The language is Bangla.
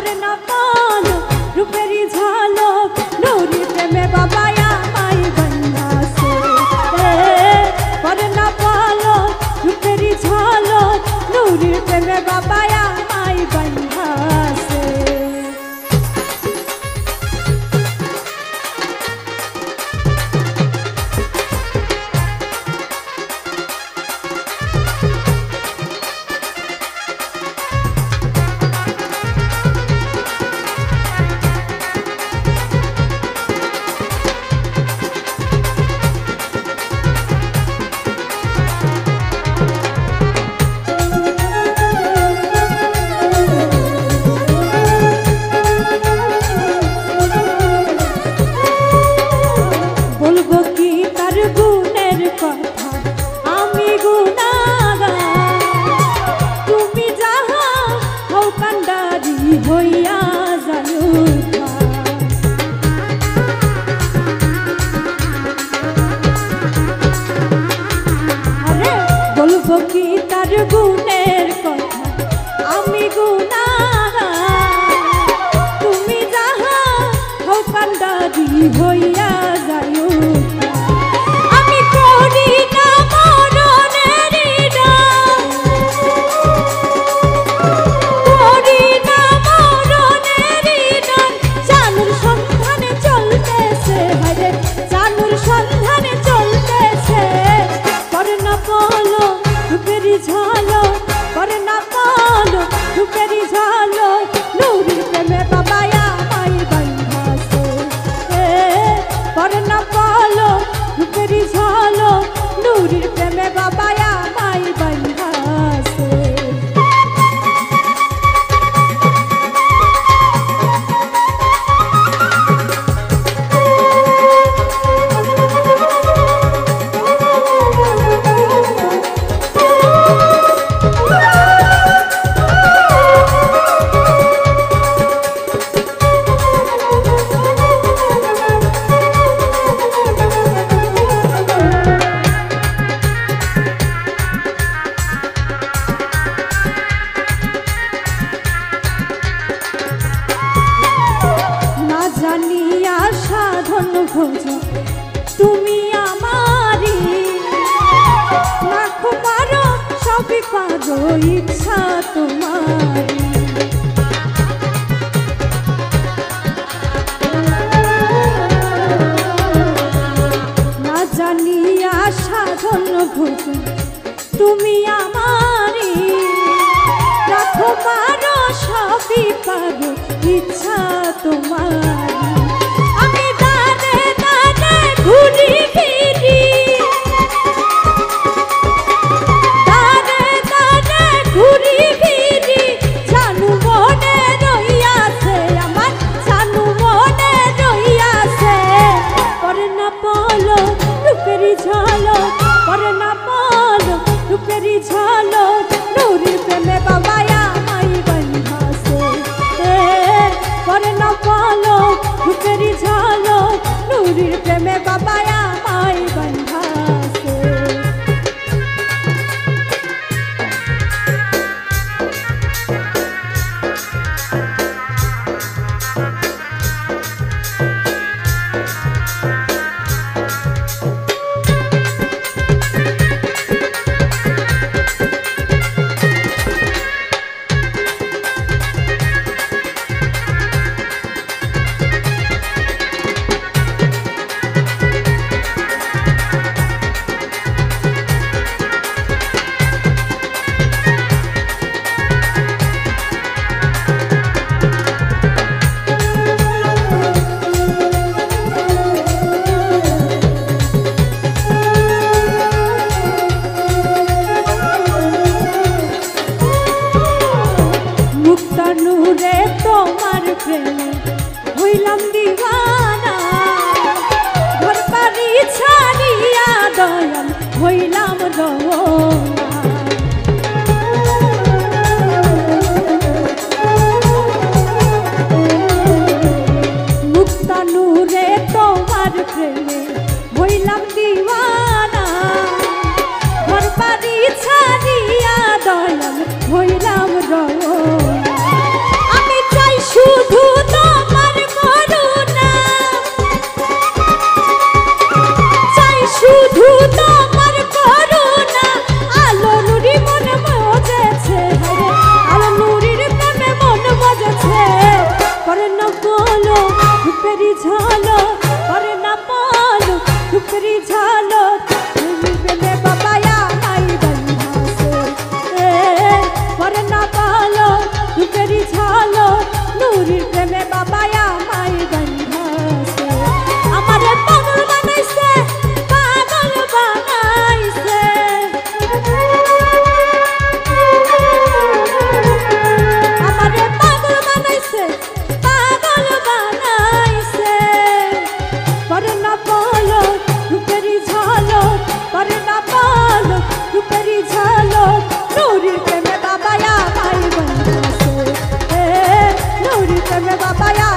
করে না পালক রূপেরই ঝলক নুরি প্রেমে বাবা আমায় বান্ধাছে করে না পালক রূপেরই ঝলক নুরি প্রেমে বাবা আমায় বান্ধাছে। বলবো কি তার গুণের কথা আমি গুনাহগার তুমি যাহা হও কান্ডারি হইয়া যাইও আমি করি না মরণের ডাক করি না মরণের ডাক জানুর সন্ধানে চলতেছে হায়রে জানুর সন্ধানে চলতেছে করে না বলো রূপেরই ঝলক করে না পালক রূপেরই ঝলক নুরি প্রেমে বাবা আমায় বান্ধাছে করে না পালক রূপেরই ঝলক নুরির প্রেমে বাবা আমায় বান্ধাছে। জানিয়া সাধন ভোজ তুমি আমারি লাখো পারো সবই পারো ইচ্ছা তোমারি না জানিয়া সাধন ভোজ তুমি আমারি লাখো পারো সবই পারো ইচ্ছা তোমারি আমি দানে দানে ঘুরি ফিরি দানে দানে ঘুরি ফিরি জানু মনে রইয়াছে আমার জানু মনে রইয়াছে করে না পালক রূপেরই ঝলক করে না পালক রূপেরই ঝলক নুরির প্রেমে বাবা আমায় বান্ধাছে করে না পালক রূপেরই ঝলক নুরির প্রেমে বাবা আমায় বান্ধাছে। প্রেমে হইলাম দিওয়ানা, ঘর বাড়ি ছাড়িয়া দয়াল হইলাম রওনা। মুক্তা নূরে তোমার প্রেমে হইলাম দিওয়ানা, ঘর বাড়ি ছাড়িয়া দয়াল হইলাম রওনা। আমি চাই রূপেরি ঝালো করে না পালো রূপেরি ঝালো প্রেমে বাবায়া মাই বন্ধাসে করে না পালো রূপেরি ঝালো নুরির প্রেমে বাবায়া মাই বন্ধাসে আমারে পাগল বানাইছে পাগল বানাইছে আমারে পাগল বানাইছে পাগল বানাইছে করে না পালো রূপেরি ঝালো করে না পালো রূপেরি ঝালো নুরির প্রেমে বাবায়া মাই বন্ধাসে নুরির প্রেমে বাবায়া